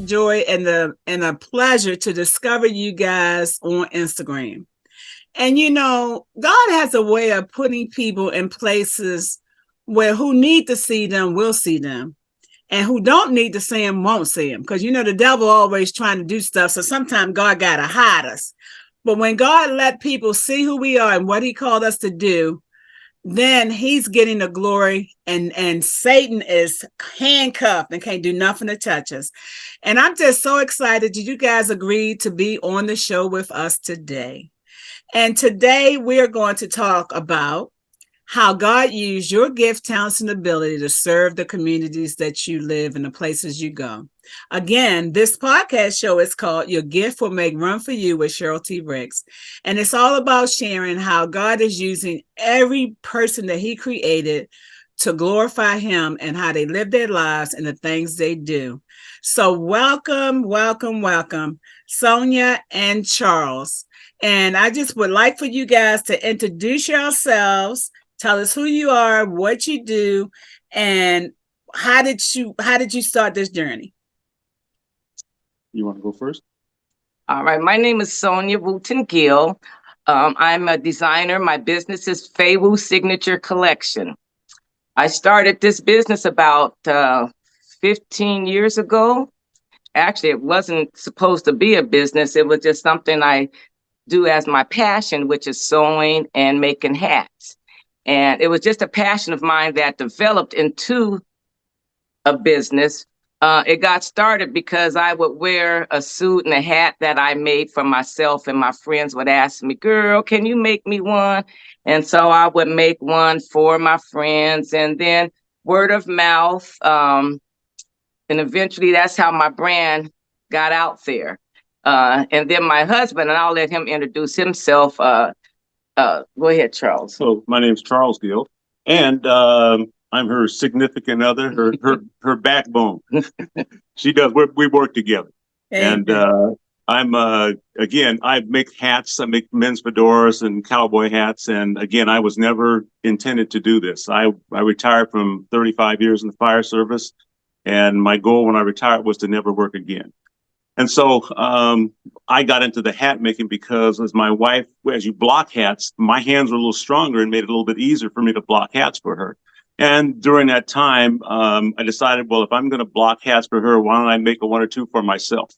joy and a pleasure to discover you guys on Instagram. And God has a way of putting people in places where who need to see them will see them. And who don't need to see them won't see them. Because the devil always trying to do stuff. So sometimes God got to hide us. But when God let people see who we are and what he called us to do, then he's getting the glory, and Satan is handcuffed and can't do nothing to touch us. And I'm just so excited that you guys agreed to be on the show with us today. And today we're going to talk about how God used your gift, talents, and ability to serve the communities that you live and the places you go. Again, this podcast show is called Your Gift Will Make Room for You with Cheryl T. Ricks. And it's all about sharing how God is using every person that he created to glorify him and how they live their lives and the things they do. So welcome, welcome, welcome, Sonia and Charles. And I just would like for you guys to introduce yourselves. Tell us who you are, what you do, and how did you start this journey? You want to go first? All right. My name is Sonia Wooten-Gill. I'm a designer. My business is Feiwu Signature Collection. I started this business about 15 years ago. Actually, it wasn't supposed to be a business. It was just something I do as my passion, which is sewing and making hats. And it was just a passion of mine that developed into a business. It got started because I would wear a suit and a hat that I made for myself, and my friends would ask me, "Girl, can you make me one?" And so I would make one for my friends, and then word of mouth. And eventually that's how my brand got out there. And then my husband, and I'll let him introduce himself. Go ahead, Charles. So my name's Charles Gill, and I'm her significant other, her backbone. She does. We work together, and I'm again. I make hats. I make men's fedoras and cowboy hats. And again, I was never intended to do this. I retired from 35 years in the fire service, and my goal when I retired was to never work again. And so I got into the hat making because as my wife, as you block hats, my hands were a little stronger and made it a little bit easier for me to block hats for her. And during that time, I decided, well, if I'm going to block hats for her, why don't I make one or two for myself?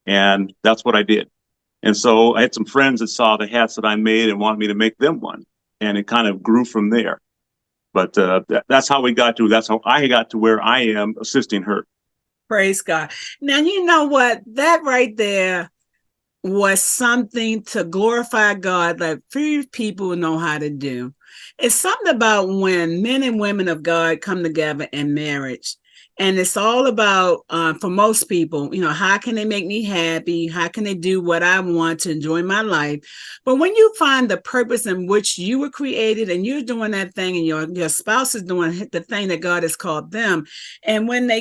And that's what I did. And so I had some friends that saw the hats that I made and wanted me to make them one. And it kind of grew from there. But that's how we got to, that's how I got to where I am assisting her. Praise God. Now, you know what? That right there was something to glorify God that few people know how to do. It's something about when men and women of God come together in marriage. And it's all about, for most people, how can they make me happy? How can they do what I want to enjoy my life? But when you find the purpose in which you were created and you're doing that thing and your spouse is doing the thing that God has called them. And when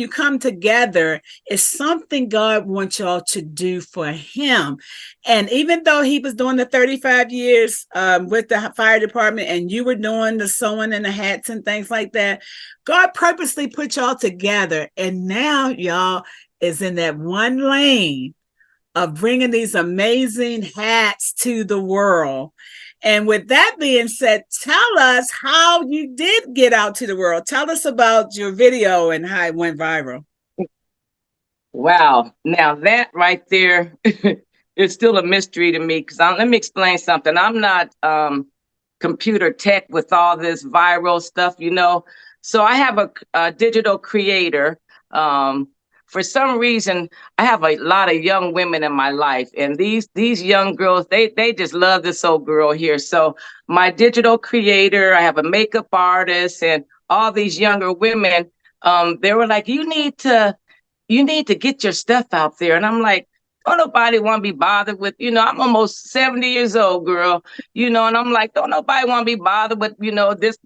you come together, it's something God wants y'all to do for him. And even though he was doing the 35 years with the fire department and you were doing the sewing and the hats and things like that, God purposely put y'all together, and now y'all is in that one lane of bringing these amazing hats to the world. And with that being said, tell us how you did get out to the world. Tell us about your video and how it went viral. Wow. Now that right there is still a mystery to me, because let me explain something. I'm not computer tech with all this viral stuff, So I have a digital creator. For some reason, I have a lot of young women in my life, and these young girls, they just love this old girl here. So my digital creator, I have a makeup artist, and all these younger women, they were like, you need to get your stuff out there. And I'm like, don't nobody want to be bothered with, I'm almost 70 years old, girl, and I'm like, don't nobody want to be bothered with,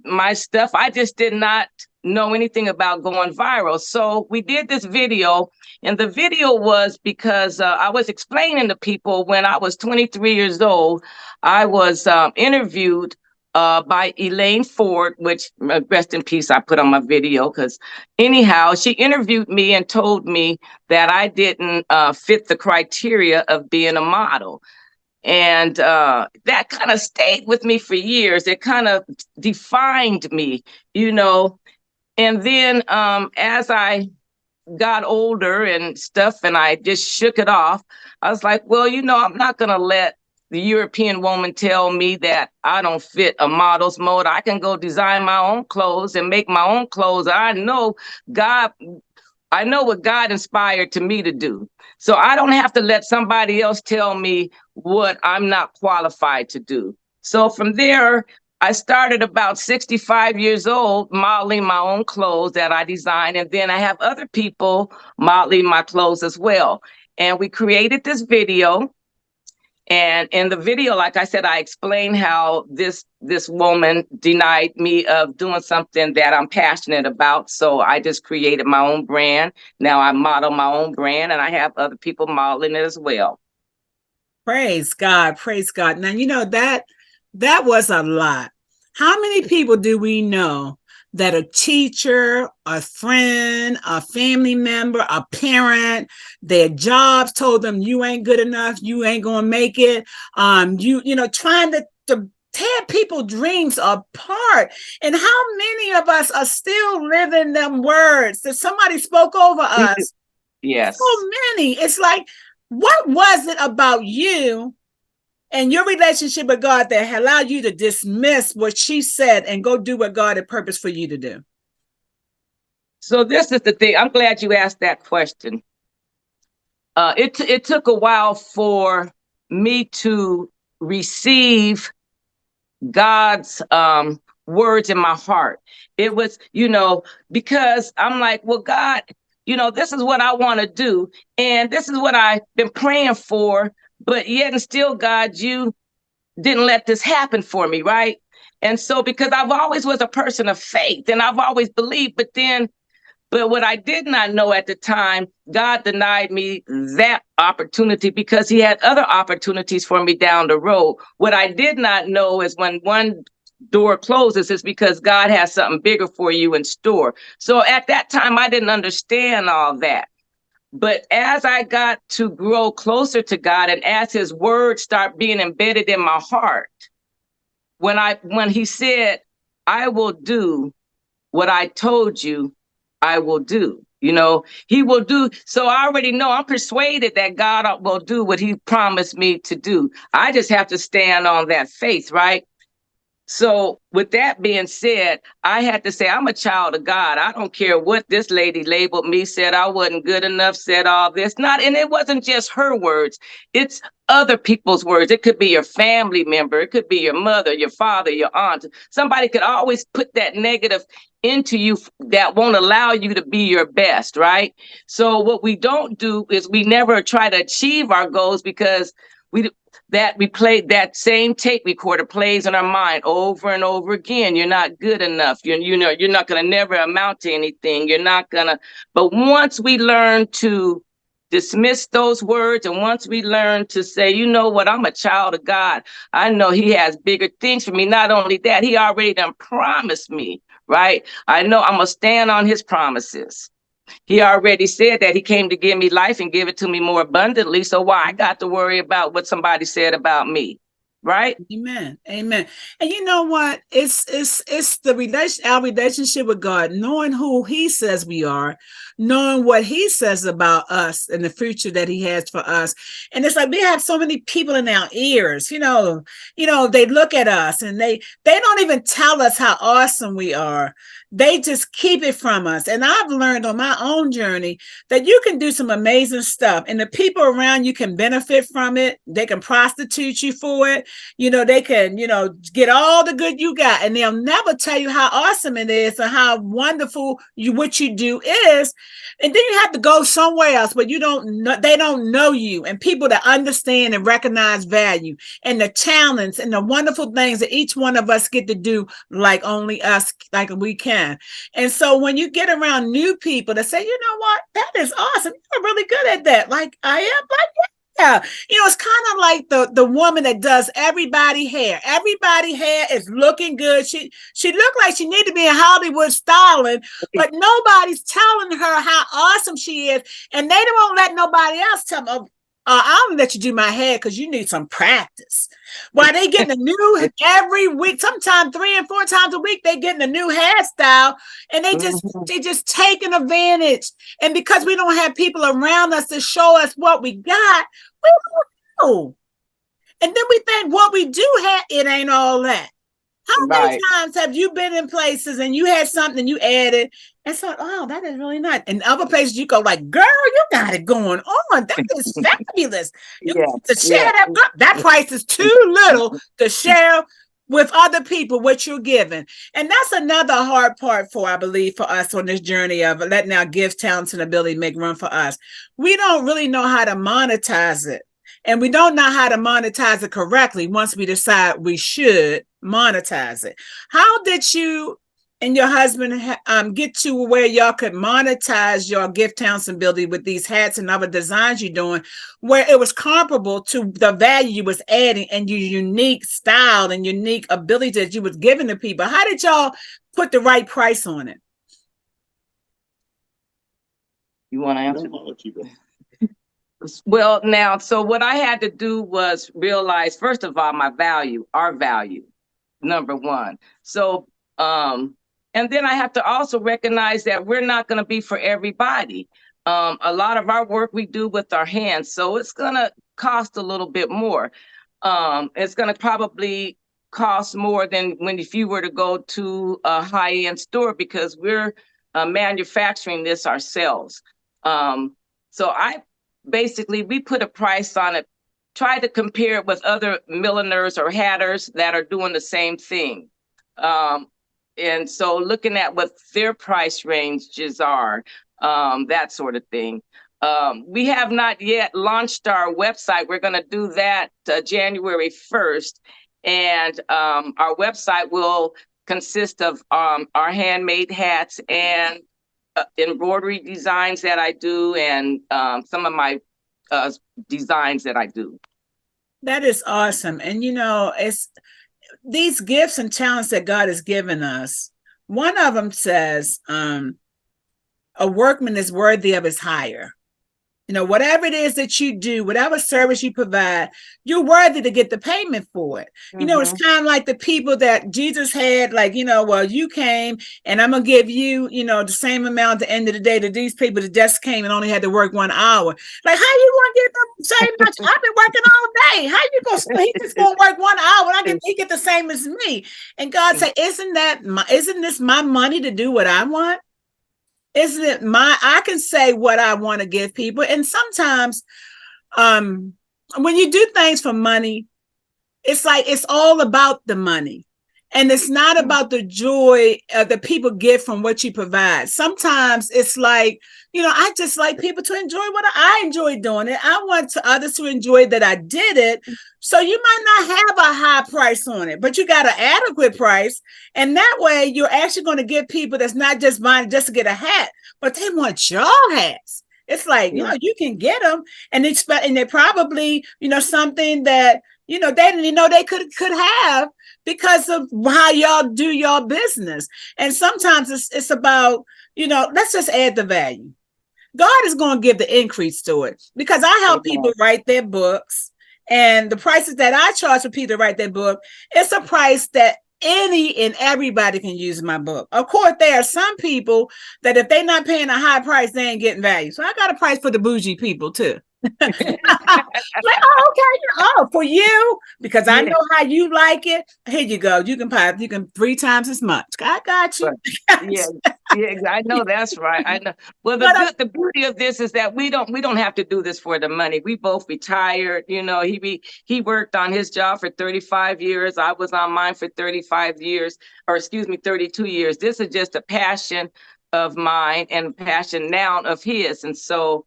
my stuff. I just did not know anything about going viral. So we did this video, and the video was because I was explaining to people when I was 23 years old, I was interviewed by Elaine Ford, which rest in peace, I put on my video because anyhow, she interviewed me and told me that I didn't fit the criteria of being a model. And that kind of stayed with me for years. It kind of defined me, you know. And then as I got older and stuff, and I just shook it off, I was like, well, you know, I'm not going to let the European woman tell me that I don't fit a model's mold. I can go design my own clothes and make my own clothes. I know what God inspired to me to do. So I don't have to let somebody else tell me what I'm not qualified to do. So from there, I started about 65 years old modeling my own clothes that I design. And then I have other people modeling my clothes as well. And we created this video. And in the video, like I said, I explained how this woman denied me of doing something that I'm passionate about. So I just created my own brand. Now I model my own brand, and I have other people modeling it as well. Praise God. Praise God. Now, you know, that was a lot. How many people do we know that a teacher, a friend, a family member, a parent, their jobs told them you ain't good enough, you ain't gonna make it, you know, trying to tear people's dreams apart? And how many of us are still living them words that somebody spoke over us? Yes. So many. It's like, what was it about you and your relationship with God that allowed you to dismiss what she said and go do what God had purposed for you to do? So this is the thing. I'm glad you asked that question. It took a while for me to receive God's words in my heart. It was, you know, because I'm like, well, God, you know, this is what I want to do. And this is what I've been praying for. But yet and still, God, you didn't let this happen for me, right? And so because I've always was a person of faith and I've always believed, but what I did not know at the time, God denied me that opportunity because he had other opportunities for me down the road. What I did not know is when one door closes, it's because God has something bigger for you in store. So at that time, I didn't understand all that. But as I got to grow closer to God and as his words start being embedded in my heart, when he said, I will do what I told you I will do, you know, he will do. So I already know, I'm persuaded that God will do what he promised me to do. I just have to stand on that faith, right? So with that being said, I had to say, I'm a child of God. I don't care what this lady labeled me, said I wasn't good enough, said all this. And it wasn't just her words. It's other people's words. It could be your family member. It could be your mother, your father, your aunt. Somebody could always put that negative into you that won't allow you to be your best, right? So what we don't do is we never try to achieve our goals because we played that same tape recorder plays in our mind over and over again. You're not good enough. You know, you're not going to never amount to anything. You're not going to. But once we learn to dismiss those words and once we learn to say, you know what, I'm a child of God. I know he has bigger things for me. Not only that, he already done promised me, right? I know I'm going to stand on his promises. He already said that he came to give me life and give it to me more abundantly. So why I got to worry about what somebody said about me, right? Amen. Amen. And you know what? It's our relationship with God, knowing who he says we are, knowing what he says about us and the future that he has for us. And it's like we have so many people in our ears, you know, they look at us and they don't even tell us how awesome we are. They just keep it from us. And I've learned on my own journey that you can do some amazing stuff and the people around you can benefit from it. They can prostitute you for it. You know, they can, get all the good you got and they'll never tell you how awesome it is and how wonderful what you do is. And then you have to go somewhere else where they don't know you, and people that understand and recognize value and the talents and the wonderful things that each one of us get to do like only us, like we can. And so when you get around new people that say, you know what, that is awesome. You're really good at that. Like I am, like, Yeah, it's kind of like the woman that does everybody hair. Everybody hair is looking good. She looked like she need to be in Hollywood styling, but nobody's telling her how awesome she is, and they don't let nobody else tell them. I'll let you do my hair because you need some practice. While they getting a new every week, sometimes 3 and 4 times a week, they getting a new hairstyle, and they just taking advantage. And because we don't have people around us to show us what we got, we don't know. And then we think what we do have, it ain't all that. How many times have you been in places and you had something you added and thought, oh, that is really nice. And other places you go like, girl, you got it going on. That is fabulous. You to share that price is too little to share with other people what you're giving. And that's another hard part I believe, for us on this journey of letting our gifts, talents, and ability make room for us. We don't really know how to monetize it. And we don't know how to monetize it correctly once we decide we should monetize it. How did you and your husband get to where y'all could monetize your gift, talents, and ability with these hats and other designs you're doing, where it was comparable to the value you was adding and your unique style and unique ability that you was giving to people? How did y'all put the right price on it? You want to answer? Well, now, so what I had to do was realize, first of all, our value, number one. So, and then I have to also recognize that we're not going to be for everybody. A lot of our work we do with our hands, so it's going to cost a little bit more. It's going to probably cost more than if you were to go to a high-end store, because we're manufacturing this ourselves. So basically, we put a price on it, try to compare it with other milliners or hatters that are doing the same thing. And so looking at what their price ranges are, that sort of thing. We have not yet launched our website. We're going to do that January 1st. And our website will consist of our handmade hats and embroidery designs that I do, and some of my designs that I do. That is awesome. And it's these gifts and talents that God has given us. One of them says, a workman is worthy of his hire. Whatever it is that you do, whatever service you provide, you're worthy to get the payment for it. It's kind of like the people that Jesus had, like, well, you came and I'm going to give you, the same amount at the end of the day to these people that just came and only had to work 1 hour. Like, how you going to get the same much? I've been working all day. How you going to, he just going to work 1 hour and he get the same as me? And God said, isn't this my money to do what I want? Isn't it I can say what I want to give people. And sometimes when you do things for money, it's like it's all about the money. And it's not about the joy that people get from what you provide. Sometimes it's like, I just like people to enjoy what I enjoy doing it. I want others to enjoy that I did it. So you might not have a high price on it, but you got an adequate price. And that way you're actually going to get people that's not just buying just to get a hat, but they want your hats. It's like, you can get them and they probably, something that, they didn't know they could have because of how y'all do your business. And sometimes it's about, let's just add the value. God is going to give the increase to it, because I help people write their books, and the prices that I charge for people to write their book, it's a price that any and everybody can use my book. Of course, there are some people that if they're not paying a high price, they ain't getting value. So I got a price for the bougie people too. Like, okay, for you, because I know how you like it. Here you go. You can 3 times as much. I got you. I know that's right. I know. Well, the beauty of this is that we don't have to do this for the money. We both retired. He worked on his job for 35 years. I was on mine for 35 years, or excuse me, 32 years. This is just a passion of mine and passion now of his. And so,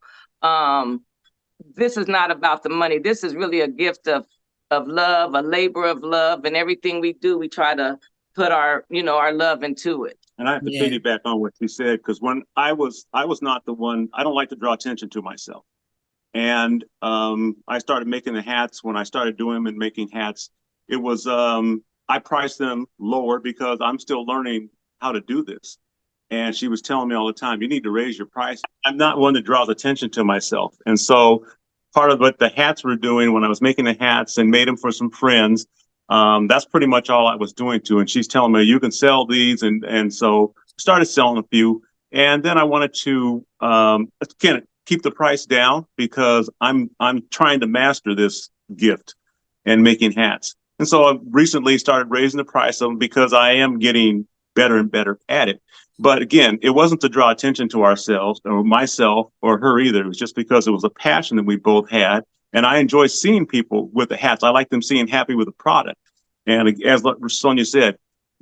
this is not about the money. This is really a gift of love, a labor of love, and everything we do, we try to put our love into it. And I have to piggyback on what you said, because when I was not the one, I don't like to draw attention to myself. And I started making the hats. When I started doing them and making hats, it was I priced them lower because I'm still learning how to do this. And she was telling me all the time, you need to raise your price. I'm not one that draws attention to myself. And so part of what the hats were doing when I was making the hats and made them for some friends, that's pretty much all I was doing to. And she's telling me, you can sell these. And so started selling a few. And then I wanted to, again, keep the price down because I'm trying to master this gift and making hats. And so I recently started raising the price of them because I am getting better and better at it. But again, it wasn't to draw attention to ourselves or myself or her either. It was just because it was a passion that we both had. And I enjoy seeing people with the hats. I like them seeing happy with the product. And as Sonia said,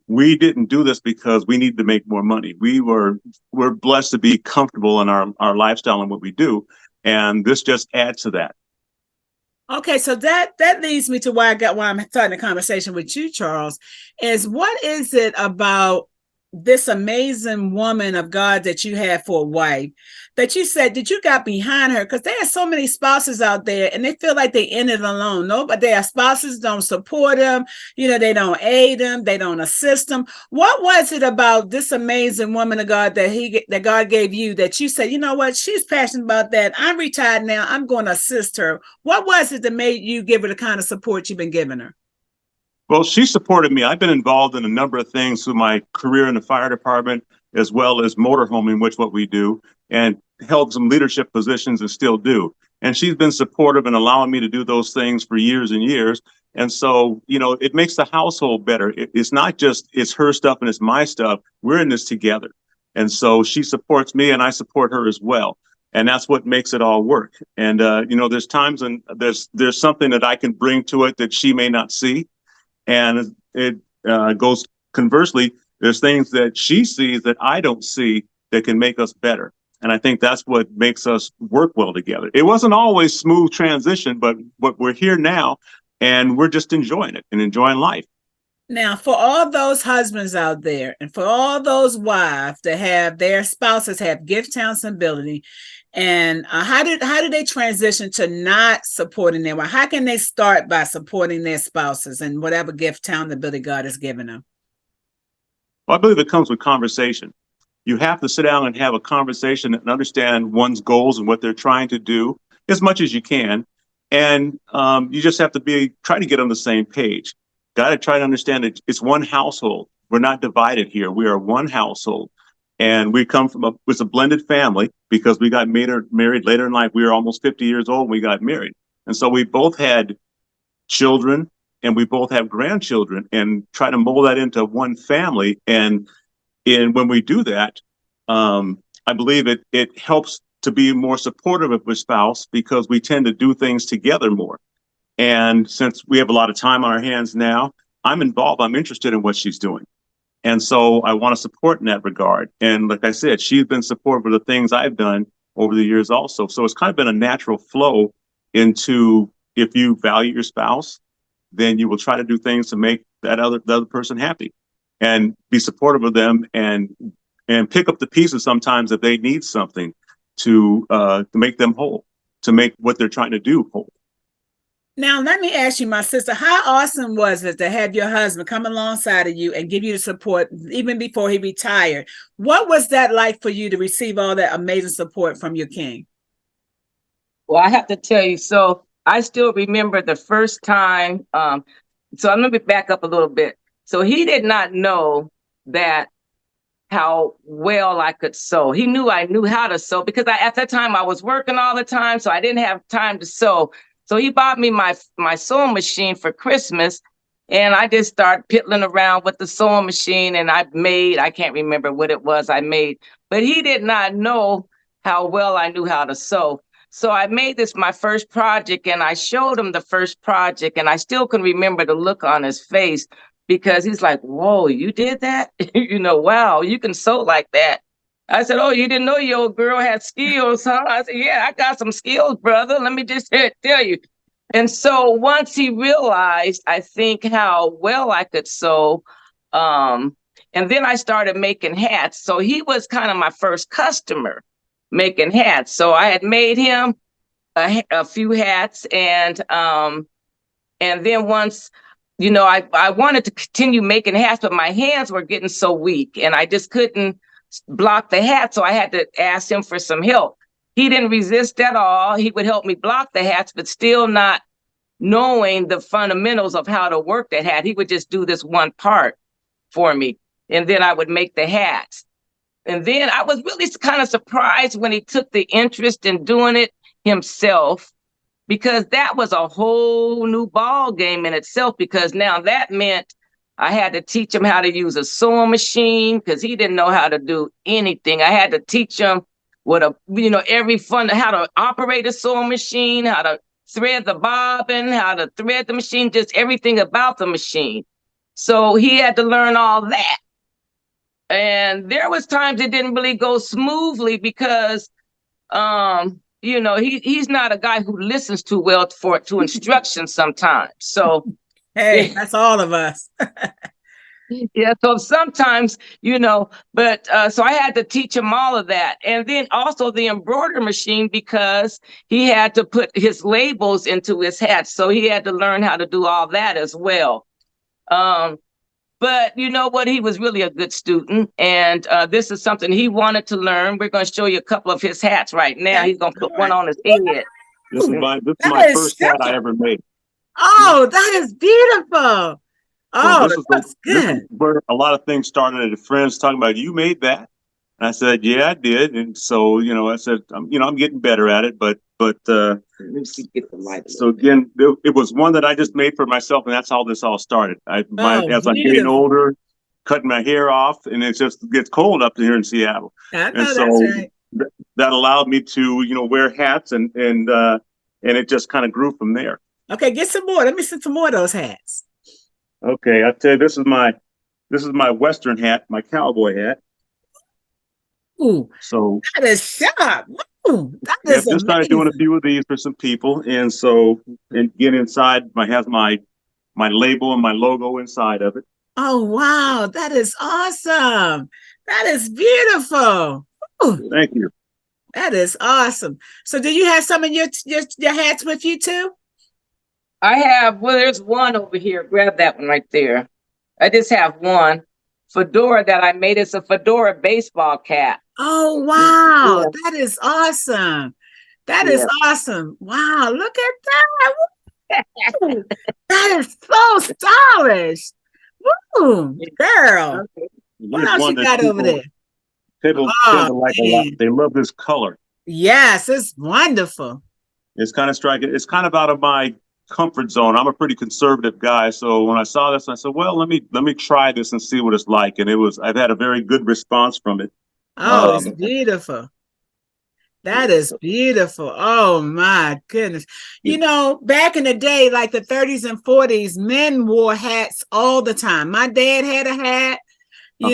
we didn't do this because we needed to make more money. We're blessed to be comfortable in our lifestyle and what we do. And this just adds to that. Okay, so that leads me to why I'm starting a conversation with you, Charles, is what is it about this amazing woman of God that you have for a wife that you said that you got behind her? Because there are so many spouses out there and they feel like they in it alone. No, but their spouses don't support them. They don't aid them. They don't assist them. What was it about this amazing woman of God that God gave you that you said, you know what, she's passionate about that. I'm retired now. I'm going to assist her. What was it that made you give her the kind of support you've been giving her? Well, she supported me. I've been involved in a number of things through my career in the fire department, as well as motorhoming, which what we do, and held some leadership positions and still do. And she's been supportive and allowing me to do those things for years and years. And so, it makes the household better. It's not just it's her stuff and it's my stuff. We're in this together. And so she supports me and I support her as well. And that's what makes it all work. And, there's times and there's something that I can bring to it that she may not see. And it goes conversely, there's things that she sees that I don't see that can make us better. And I think that's what makes us work well together. It wasn't always smooth transition, but we're here now and we're just enjoying it and enjoying life. Now, for all those husbands out there and for all those wives that have their spouses have gift, talents, and ability, and how do they transition to not supporting them? Or how can they start by supporting their spouses and whatever gift, talent, ability God has given them? Well, I believe it comes with conversation. You have to sit down and have a conversation and understand one's goals and what they're trying to do as much as you can. And you just have to try to get on the same page. Got to try to understand that it's one household. We're not divided here. We are one household. And we come from it's a blended family because we got married later in life. We were almost 50 years old when we got married. And so we both had children and we both have grandchildren and try to mold that into one family. And when we do that, I believe it helps to be more supportive of a spouse because we tend to do things together more. And since we have a lot of time on our hands now, I'm involved. I'm interested in what she's doing. And so I want to support in that regard. And like I said, she's been supportive of the things I've done over the years also. So it's kind of been a natural flow into if you value your spouse, then you will try to do things to make the other person happy and be supportive of them and pick up the pieces sometimes if they need something to make them whole, to make what they're trying to do whole. Now, let me ask you, my sister, how awesome was it to have your husband come alongside of you and give you the support even before he retired? What was that like for you to receive all that amazing support from your king? Well, I have to tell you, so I still remember the first time. So I'm going to back up a little bit. So he did not know that how well I could sew. He knew I knew how to sew because at that time I was working all the time, so I didn't have time to sew. So he bought me my sewing machine for Christmas, and I just started piddling around with the sewing machine, and I can't remember what it was I made, but he did not know how well I knew how to sew. So I made this my first project, and I showed him the first project, and I still can remember the look on his face because he's like, whoa, you did that? Wow, you can sew like that. I said, oh, you didn't know your old girl had skills, huh? I said, yeah, I got some skills, brother. Let me just tell you. And so once he realized, I think, how well I could sew, and then I started making hats. So he was kind of my first customer making hats. So I had made him, a few hats, and then once, I wanted to continue making hats, but my hands were getting so weak, and I just couldn't block the hat, so I had to ask him for some help. He didn't resist at all. He would help me block the hats, but still not knowing the fundamentals of how to work the hat. He would just do this one part for me, and then I would make the hats. And then I was really kind of surprised when he took the interest in doing it himself, because that was a whole new ball game in itself, because now that meant I had to teach him how to use a sewing machine, because he didn't know how to do anything. I had to teach him how to operate a sewing machine, how to thread the bobbin, how to thread the machine, just everything about the machine. So he had to learn all that. And there was times it didn't really go smoothly because, he's not a guy who listens too well to instructions sometimes. So, hey, that's all of us. Yeah, so sometimes, but so I had to teach him all of that. And then also the embroidery machine, because he had to put his labels into his hats. So he had to learn how to do all that as well. But you know what? He was really a good student. And this is something he wanted to learn. We're going to show you a couple of his hats right now. He's going to put one on his head. This is my first hat I ever made. Oh, that is beautiful. Oh, so that's good. This is where a lot of things started. Friends talking about, you made that. And I said, yeah, I did. And so, I said, I'm getting better at it. But so again, it was one that I just made for myself. And that's how this all started. As I'm getting older, cutting my hair off, and it just gets cold up here in Seattle. And so that's right. That allowed me to, wear hats, and it just kind of grew from there. Okay, get some more. Let me see some more of those hats. Okay, I tell you, this is my Western hat, my cowboy hat. Ooh, so that is sharp. Ooh, that is just started doing a few of these for some people, and so get inside. Has my label and my logo inside of it. Oh wow, that is awesome! That is beautiful. Ooh, thank you. That is awesome. So, do you have some of your hats with you too? I have, there's one over here. Grab that one right there. I just have one fedora that I made. It's a fedora baseball cap. Oh, wow. Yeah. That is awesome. That is awesome. Wow. Look at that. That is so stylish. Woo, girl. Okay. What else you got over there? People like a lot. They love this color. Yes, it's wonderful. It's kind of striking. It's kind of out of my comfort zone. I'm a pretty conservative guy, so when I saw this, I said, well, let me try this and see what it's like. And I've had a very good response from it. Oh, it's beautiful. That is beautiful. Oh my goodness. Back in the day, like the 30s and 40s, men wore hats all the time. My dad had a hat. We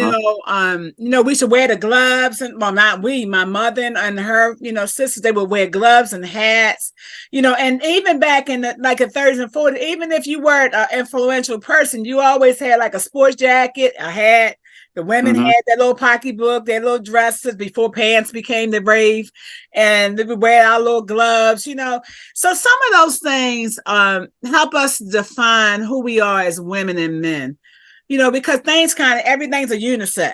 should wear the gloves, and not we, my mother and her, sisters, they would wear gloves and hats, and even back in the 30s and 40s, even if you weren't an influential person, you always had like a sports jacket, a hat. The women had their little pocketbook, their little dresses before pants became the rave, and they would wear our little gloves, So some of those things help us define who we are as women and men. Because everything's a unisex.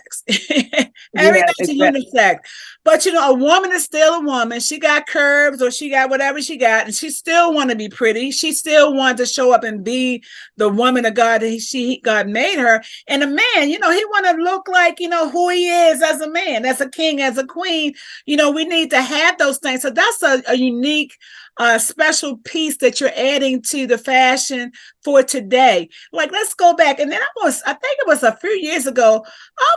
Everything's a unisex. But, a woman is still a woman. She got curves or she got whatever she got, and she still want to be pretty. She still wants to show up and be the woman of God that God made her. And a man, he want to look like, who he is as a man, as a king, as a queen. We need to have those things. So that's a unique special piece that you're adding to the fashion for today. Like, let's go back. And then I think it was a few years ago, all of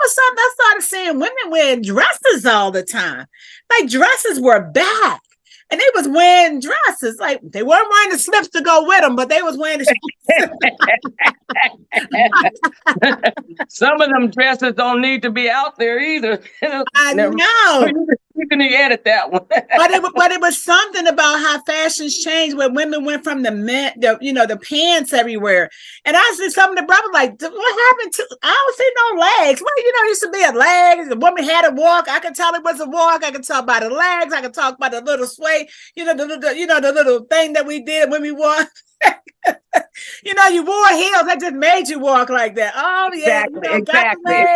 a sudden I started seeing women wearing dresses all the time. Like, dresses were back. And they was wearing dresses. Like, they weren't wearing the slips to go with them, but they was wearing the Some of them dresses don't need to be out there either. I know. You can edit that one. but it was something about how fashions changed when women went from the pants everywhere. And I said something to brother like, what happened to? I don't see no legs. Well, it used to be a leg. The woman had a walk. I could tell it was a walk. I could tell by the legs. I could talk by the little sway. The little thing that we did when we walked. You wore heels that just made you walk like that. Oh yeah, got the legs,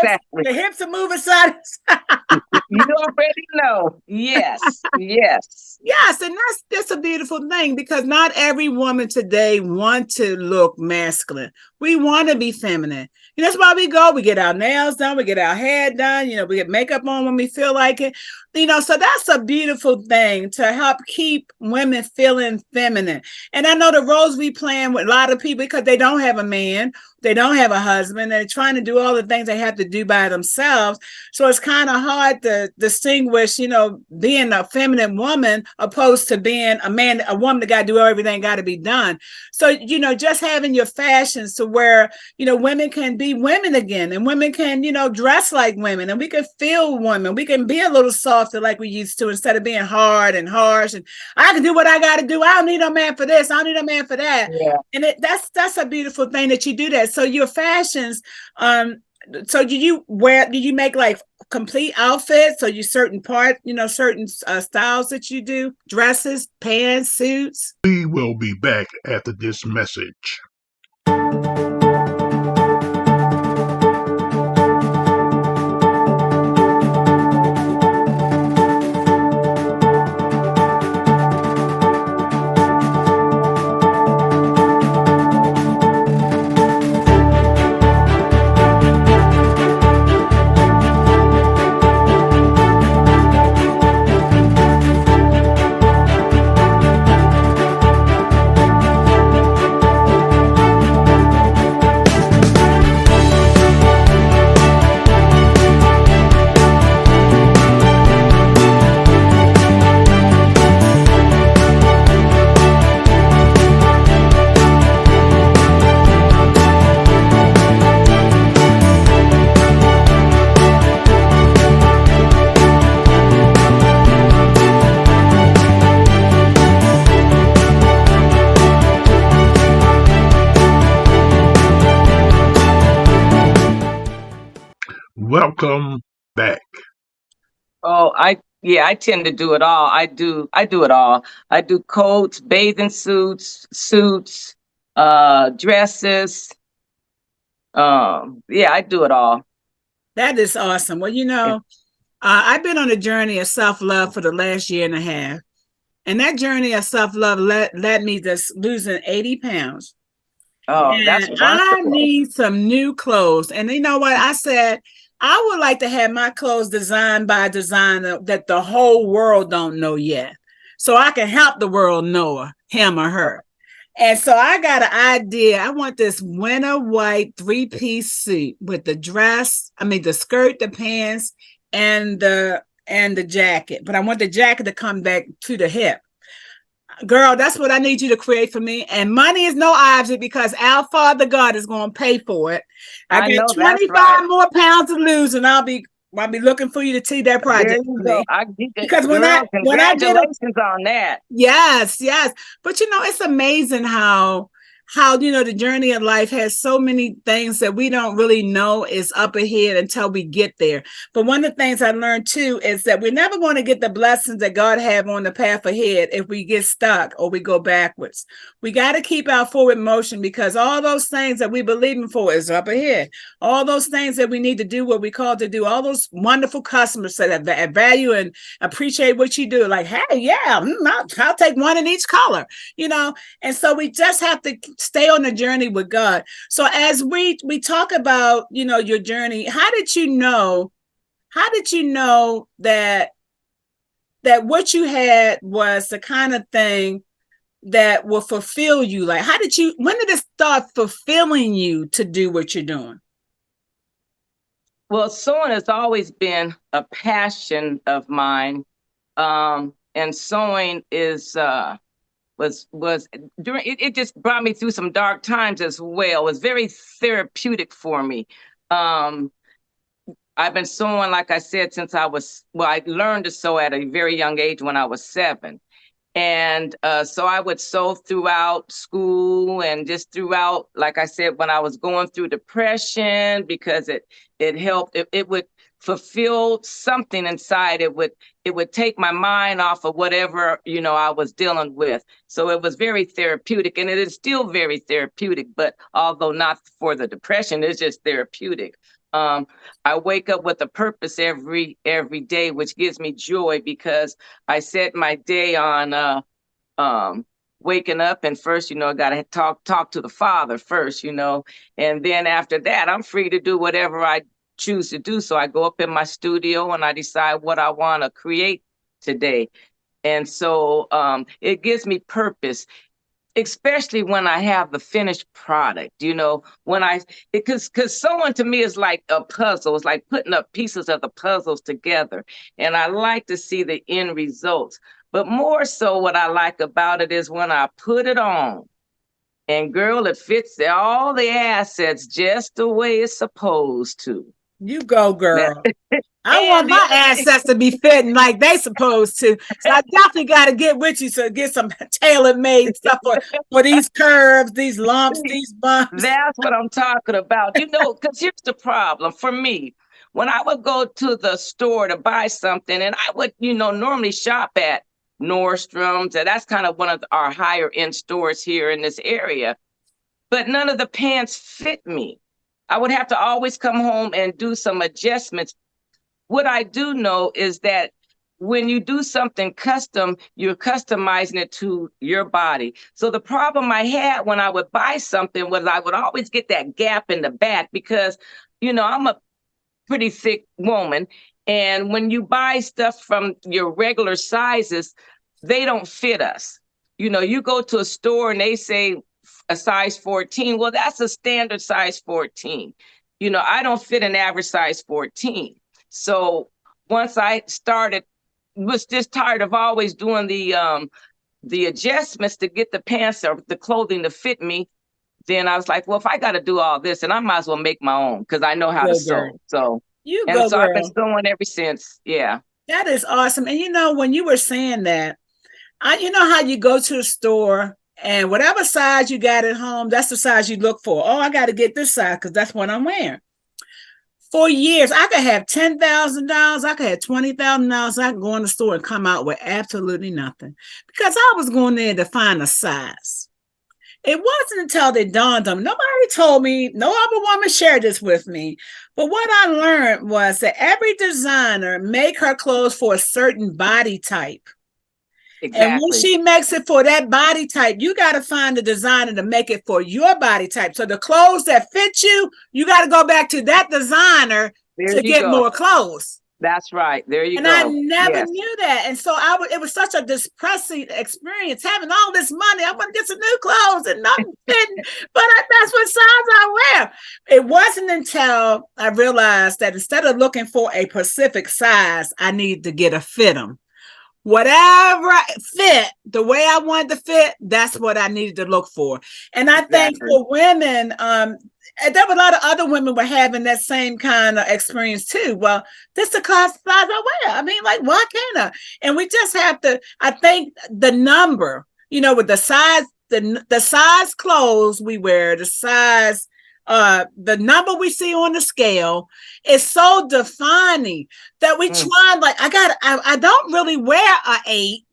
exactly. the hips are moving side to side. You already know. Yes, yes. Yes, and that's a beautiful thing because not every woman today wants to look masculine. We want to be feminine. That's why we go. We get our nails done. We get our hair done. We get makeup on when we feel like it. So that's a beautiful thing to help keep women feeling feminine. And I know the roles we playing with a lot of people because they don't have a man, they don't have a husband, they're trying to do all the things they have to do by themselves. So it's kind of hard to distinguish, being a feminine woman opposed to being a man, a woman that got to do everything got to be done. So, just having your fashions to where, women can be women again and women can, dress like women and we can feel women. We can be a little softer like we used to instead of being hard and harsh. And I can do what I got to do. I don't need no man for this. I don't need a man for that. Yeah. And that's a beautiful thing that you do that. So your fashions, so do you make like complete outfits? So you certain certain styles that you do, dresses, pants, suits? We will be back after this message. Welcome back. Oh, I tend to do it all. I do it all. I do coats, bathing suits, dresses. I do it all. That is awesome. Well, I've been on a journey of self-love for the last year and a half. And that journey of self-love led me to losing 80 pounds. Oh, and that's wonderful. I need some new clothes. And you know what? I said, I would like to have my clothes designed by a designer that the whole world don't know yet. So I can help the world know him or her. And so I got an idea. I want this winter white 3-piece suit with the skirt, the pants, and the jacket. But I want the jacket to come back to the hip. Girl, that's what I need you to create for me. And money is no object because our Father God is going to pay for it. I got 25 more pounds to lose, and I'll be looking for you to see that project. Because congratulations on that. Yes. But it's amazing how the journey of life has so many things that we don't really know is up ahead until we get there. But one of the things I learned too is that we're never going to get the blessings that God have on the path ahead if we get stuck or we go backwards. We got to keep our forward motion because all those things that we believing for is up ahead. All those things that we need to do what we called to do, all those wonderful customers that value and appreciate what you do. Like, hey, yeah, I'll take one in each color, and so we just have to stay on the journey with God. So as we talk about, your journey, how did you know that what you had was the kind of thing that will fulfill you? Like, when did it start fulfilling you to do what you're doing? Well, sewing has always been a passion of mine. And sewing was during it just brought me through some dark times as well. It was very therapeutic for me. I've been sewing, like I said, since I learned to sew at a very young age when I was 7. And so I would sew throughout school and just throughout, like I said, when I was going through depression, because it helped. It would fulfill something inside. It would take my mind off of whatever, I was dealing with. So it was very therapeutic, and it is still very therapeutic, but although not for the depression, it's just therapeutic. I wake up with a purpose every day, which gives me joy, because I set my day on waking up, and first, I gotta talk to the Father first, and then after that, I'm free to do whatever I choose to do. So I go up in my studio and I decide what I want to create today. And so it gives me purpose, especially when I have the finished product, because sewing to me is like a puzzle. It's like putting up pieces of the puzzles together. And I like to see the end results. But more so, what I like about it is when I put it on, and girl, it fits all the assets just the way it's supposed to. You go, girl. I And want the my other thing, assets to be fitting like they supposed to. So I definitely got to get with you to get some tailor-made stuff for these curves, these lumps, these bumps. that's what I'm talking about. Because here's the problem for me. When I would go to the store to buy something, and I would, normally shop at Nordstrom's, and that's kind of one of our higher end stores here in this area, but none of the pants fit me. I would have to always come home and do some adjustments. What I do know is that when you do something custom, you're customizing it to your body. So the problem I had when I would buy something was I would always get that gap in the back, because, I'm a pretty thick woman. And when you buy stuff from your regular sizes, they don't fit us. You go to a store and they say a size 14. Well, that's a standard size 14. I don't fit an average size 14. So once I was just tired of always doing the adjustments to get the pants or the clothing to fit me, then I was like, well, if I got to do all this, and I might as well make my own, because I know how to sew. So I've been sewing ever since. Yeah. That is awesome. And when you were saying that, you know how you go to the store and whatever size you got at home, that's the size you look for. Oh, I got to get this size because that's what I'm wearing. For years, I could have $10,000, I could have $20,000, I could go in the store and come out with absolutely nothing, because I was going there to find a size. It wasn't until they dawned on me. Nobody told me, no other woman shared this with me. But what I learned was that every designer make her clothes for a certain body type. Exactly. And when she makes it for that body type, you got to find a designer to make it for your body type. So the clothes that fit you, you got to go back to that designer to get more clothes. That's right. There you go. And I never knew that. And so it was such a depressing experience having all this money. I want to get some new clothes and nothing fitting, but that's what size I wear. It wasn't until I realized that instead of looking for a specific size, I need to get a fit them. Whatever fit, the way I wanted to fit, that's what I needed to look for. And I think for women, there were a lot of other women were having that same kind of experience too. Well, this is the class size I wear. I mean, like, why can't I? And we just have to, I think the number, with the size, the size clothes we wear, the size, the number we see on the scale is so defining that we try, like, I don't really wear an 8.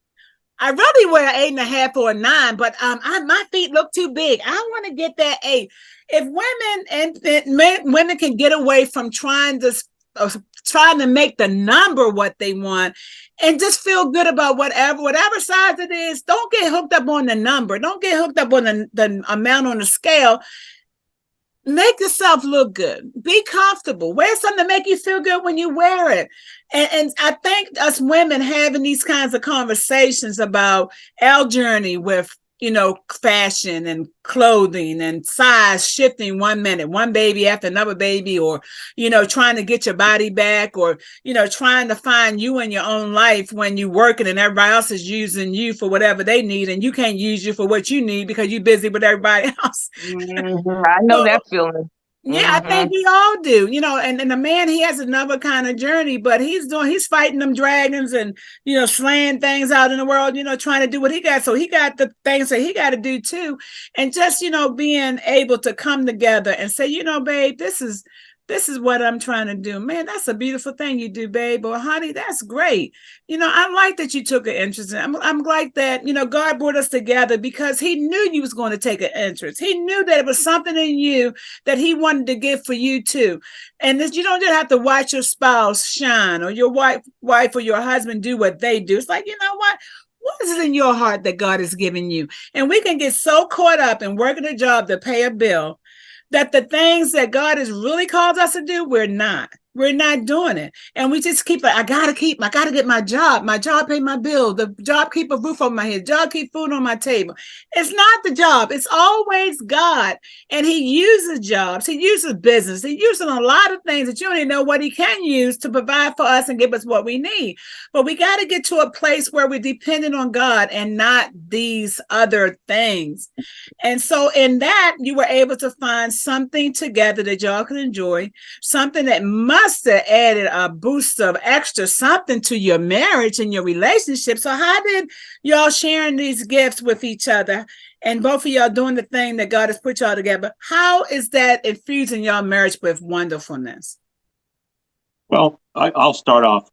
I really wear an 8.5 or a 9, but my feet look too big. I want to get that 8. If women can get away from trying to make the number what they want and just feel good about whatever size it is, don't get hooked up on the number. Don't get hooked up on the amount on the scale. Make yourself look good. Be comfortable. Wear something to make you feel good when you wear it. And I think us women having these kinds of conversations about our journey with, fashion and clothing and size shifting 1 minute, one baby after another baby, or, trying to get your body back, or, trying to find you in your own life when you're working and everybody else is using you for whatever they need and you can't use you for what you need because you're busy with everybody else. I know that feeling. Yeah, I think we all do, and the man, he has another kind of journey, but he's fighting them dragons and, slaying things out in the world, trying to do what he got. So he got the things that he got to do too. And just, being able to come together and say, babe, this is what I'm trying to do. Man, that's a beautiful thing you do, babe. Or honey, that's great. I like that you took an interest in it. I'm glad that, God brought us together because he knew you was going to take an interest. He knew that it was something in you that he wanted to give for you too. And this, you don't just have to watch your spouse shine or your wife or your husband do what they do. It's like, you know what is it in your heart that God has given you? And we can get so caught up in working a job to pay a bill that the things that God has really called us to do, we're not doing it. And we just keep like, I gotta get my job. My job pay my bill. The job keep a roof over my head. Job keep food on my table. It's not the job. It's always God. And he uses jobs. He uses business. He uses a lot of things that you don't even know what he can use to provide for us and give us what we need. But we got to get to a place where we're dependent on God and not these other things. And so in that, you were able to find something together that y'all can enjoy, something that must have added a boost of extra something to your marriage and your relationship. So how did y'all sharing these gifts with each other and both of y'all doing the thing that God has put y'all together? How is that infusing y'all marriage with wonderfulness? Well, I'll start off.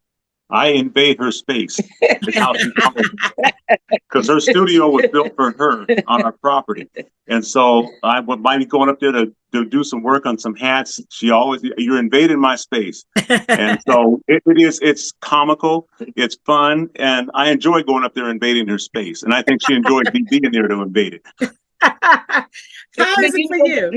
I invade her space. It's how she calls it. Because her studio was built for her on our property. And so I might be going up there to do some work on some hats. You're invading my space. And so it's comical, it's fun, and I enjoy going up there invading her space. And I think she enjoyed me being there to invade it. How is it for you?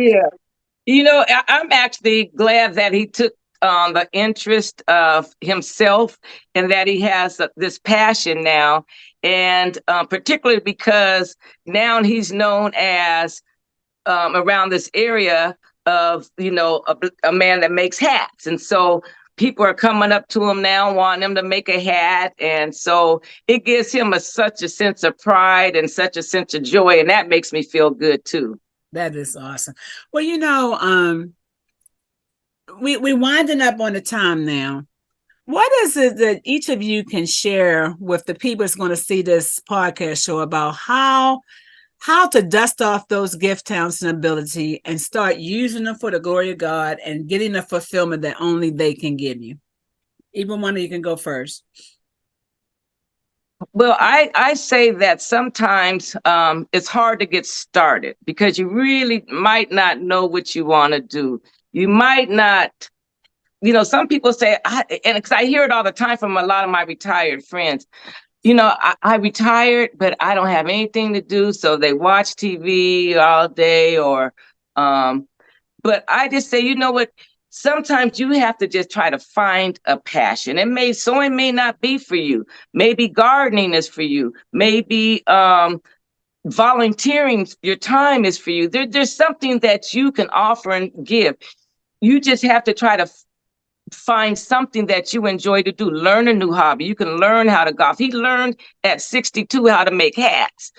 Yeah. I'm actually glad that he took the interest of himself and that he has this passion now. And particularly because now he's known as around this area of, a man that makes hats. And so people are coming up to him now, wanting him to make a hat. And so it gives him such a sense of pride and such a sense of joy. And that makes me feel good too. That is awesome. Well, we're winding up on the time now. What is it that each of you can share with the people that's going to see this podcast show about how to dust off those gift, talents, and ability and start using them for the glory of God and getting the fulfillment that only they can give you? Even one of you can go first. Well, I say that sometimes it's hard to get started because you really might not know what you want to do. You might not, some people say, and because I hear it all the time from a lot of my retired friends, I retired, but I don't have anything to do. So they watch TV all day but I just say, you know what? Sometimes you have to just try to find a passion. Sewing may not be for you. Maybe gardening is for you. Maybe volunteering your time is for you. There's something that you can offer and give. You just have to try to find something that you enjoy to do. Learn a new hobby. You can learn how to golf. He learned at 62 how to make hats,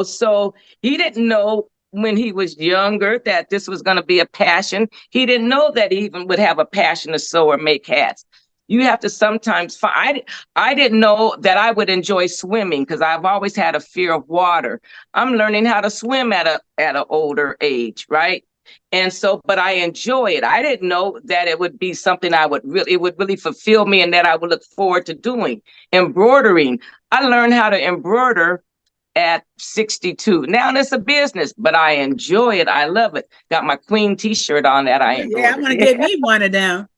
so he didn't know when he was younger that this was going to be a passion. He didn't know that he even would have a passion to sew or make hats. You have to sometimes find. I didn't know that I would enjoy swimming because I've always had a fear of water. I'm learning how to swim at an older age, right? And so, but I enjoy it. I didn't know that it would be something it would really fulfill me and that I would look forward to doing. Embroidering. I learned how to embroider at 62. Now it's a business, but I enjoy it. I love it. Got my Queen t-shirt on that I embroidered. Yeah, I'm going to get me one of them.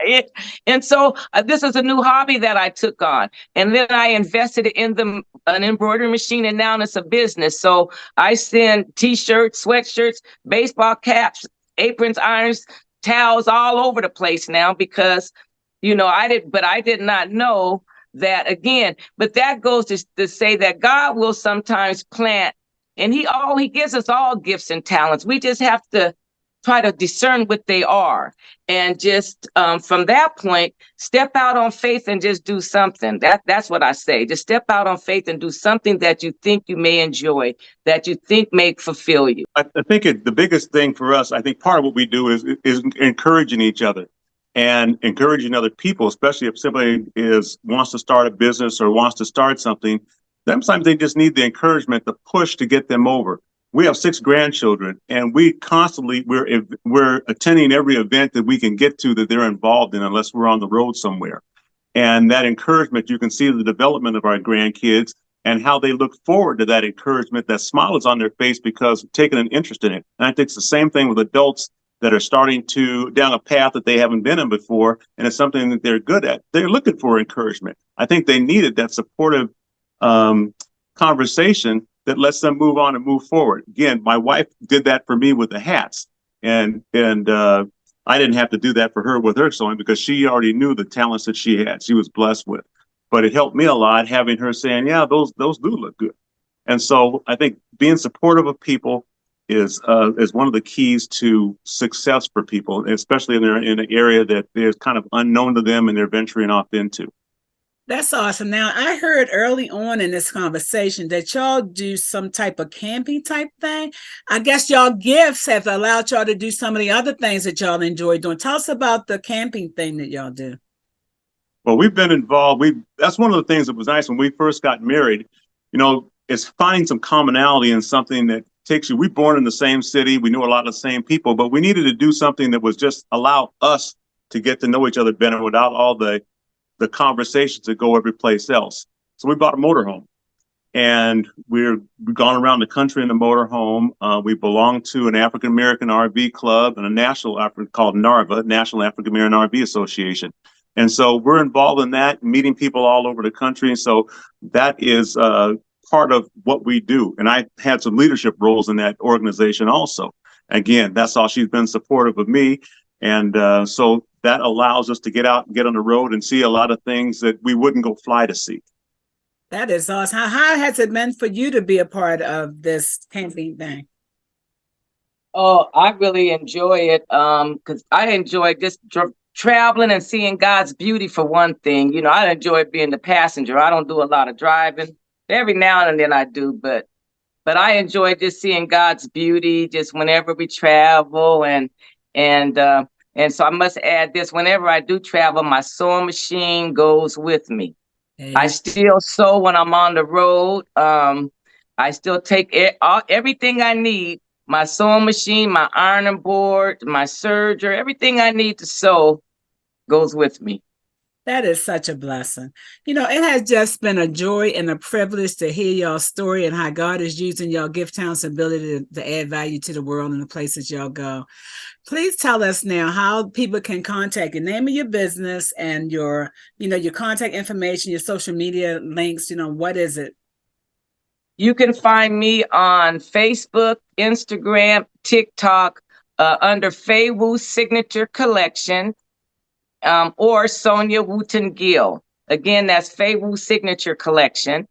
Yeah. And so this is a new hobby that I took on. And then I invested in an embroidery machine, and now it's a business. So I send t-shirts, sweatshirts, baseball caps, aprons, irons, towels all over the place now because, I did not know that again. But that goes to say that God will sometimes plant, and he gives us all gifts and talents. We just have to try to discern what they are. And just from that point, step out on faith and just do something. That's what I say. Just step out on faith and do something that you think you may enjoy, that you think may fulfill you. I think the biggest thing for us, I think part of what we do is encouraging each other and encouraging other people, especially if somebody wants to start a business or wants to start something. Sometimes they just need the encouragement, the push to get them over. We have 6 grandchildren, and we're attending every event that we can get to that they're involved in, unless we're on the road somewhere. And that encouragement, you can see the development of our grandkids and how they look forward to that encouragement. That smile is on their face because they're taking an interest in it. And I think it's the same thing with adults that are starting down a path that they haven't been in before, and it's something that they're good at. They're looking for encouragement. I think they needed that supportive conversation that lets them move on and move forward. Again, my wife did that for me with the hats, and I didn't have to do that for her with her sewing because she already knew the talents that she was blessed with. But it helped me a lot having her saying, yeah, those do look good. And so I think being supportive of people is one of the keys to success for people, especially in an area that is kind of unknown to them and they're venturing off into. That's awesome. Now, I heard early on in this conversation that y'all do some type of camping type thing. I guess y'all gifts have allowed y'all to do some of the other things that y'all enjoy doing. Tell us about the camping thing that y'all do. Well, we've been involved. That's one of the things that was nice when we first got married, is finding some commonality in something that takes you. We're born in the same city. We knew a lot of the same people, but we needed to do something that was just allow us to get to know each other better without all the conversations that go every place else. So we bought a motorhome, and we've gone around the country in the motorhome. We belong to an African American RV club and a national called NARVA, National African American RV Association. And so we're involved in that, meeting people all over the country. And so that is part of what we do. And I had some leadership roles in that organization also. Again, that's all. She's been supportive of me. And so that allows us to get out and get on the road and see a lot of things that we wouldn't go fly to see. That is awesome. How has it been for you to be a part of this camping thing? Oh, I really enjoy it because I enjoy just traveling and seeing God's beauty for one thing. I enjoy being the passenger. I don't do a lot of driving. Every now and then I do, but I enjoy just seeing God's beauty just whenever we travel. And so I must add this, whenever I do travel, my sewing machine goes with me. Hey. I still sew when I'm on the road. I still take everything I need, my sewing machine, my ironing board, my serger, everything I need to sew goes with me. That is such a blessing. It has just been a joy and a privilege to hear y'all's story and how God is using y'all gift, talents, and ability to add value to the world and the places y'all go. Please tell us now how people can contact you. Name of your business and your contact information, your social media links. What is it? You can find me on Facebook, Instagram, TikTok, under Faywu Signature Collection. Or Sonia Wooten-Gill. Again, that's Faywu Signature Collection.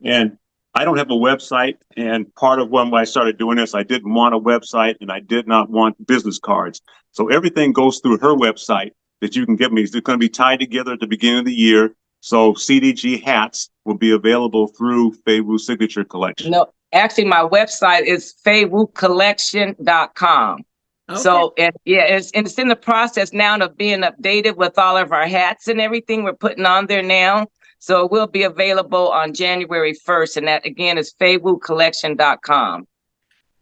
And I don't have a website. And part of when I started doing this, I didn't want a website and I did not want business cards. So everything goes through her website that you can get me. It's going to be tied together at the beginning of the year. So CDG hats will be available through Faywu Signature Collection. No, actually, my website is faywucollection.com. Okay. So, it's in the process now of being updated with all of our hats and everything we're putting on there now. So it will be available on January 1st. And that, again, is faywucollection.com.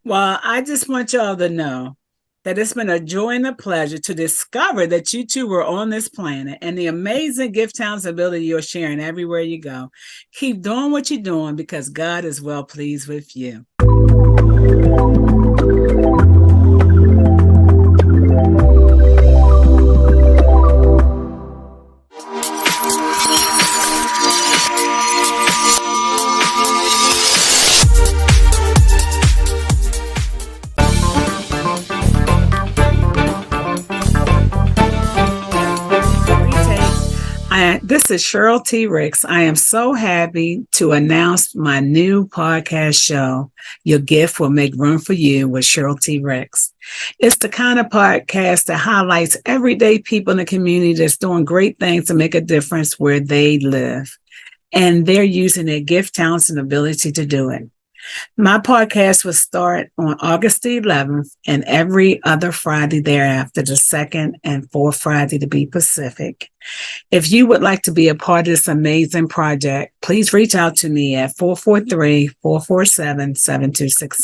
Well, I just want y'all to know that it's been a joy and a pleasure to discover that you two were on this planet and the amazing gift, talents, ability you're sharing everywhere you go. Keep doing what you're doing because God is well pleased with you. This is Cheryl T. Ricks. I am so happy to announce my new podcast show, Your Gift Will Make Room for You with Cheryl T. Ricks. It's the kind of podcast that highlights everyday people in the community that's doing great things to make a difference where they live. And they're using their gift, talents, and ability to do it. My podcast will start on August the 11th and every other Friday thereafter, the second and fourth Friday to be Pacific. If you would like to be a part of this amazing project, please reach out to me at 443-447-7266.